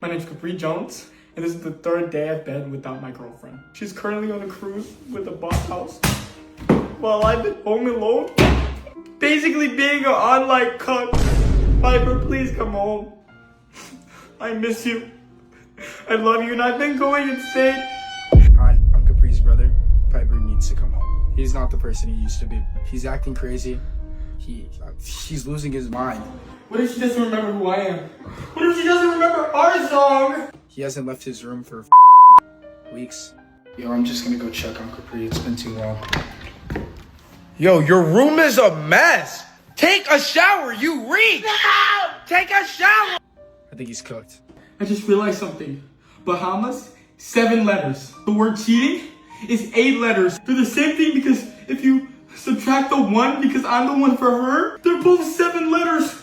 My name's Capri Jones, and this is the third day I've been without my girlfriend. She's currently on a cruise with a bought house, while I've been home alone, basically being an online cunt. Piper, please come home. I miss you. I love you, and I've been going insane. Hi, I'm Capri's brother. Piper needs to come home. He's not the person he used to be. He's acting crazy. He's losing his mind. What if she doesn't remember who I am? What if she doesn't remember our song? He hasn't left his room for weeks. Yo, I'm just gonna go check on Capri. It's been too long. Yo, your room is a mess. Take a shower, you reek. No! Take a shower. I think he's cooked. I just realized something. Bahamas, 7 letters. The word cheating is 8 letters. They're the same thing because if you subtract the 1 because I'm the one for her, they're both 7 letters.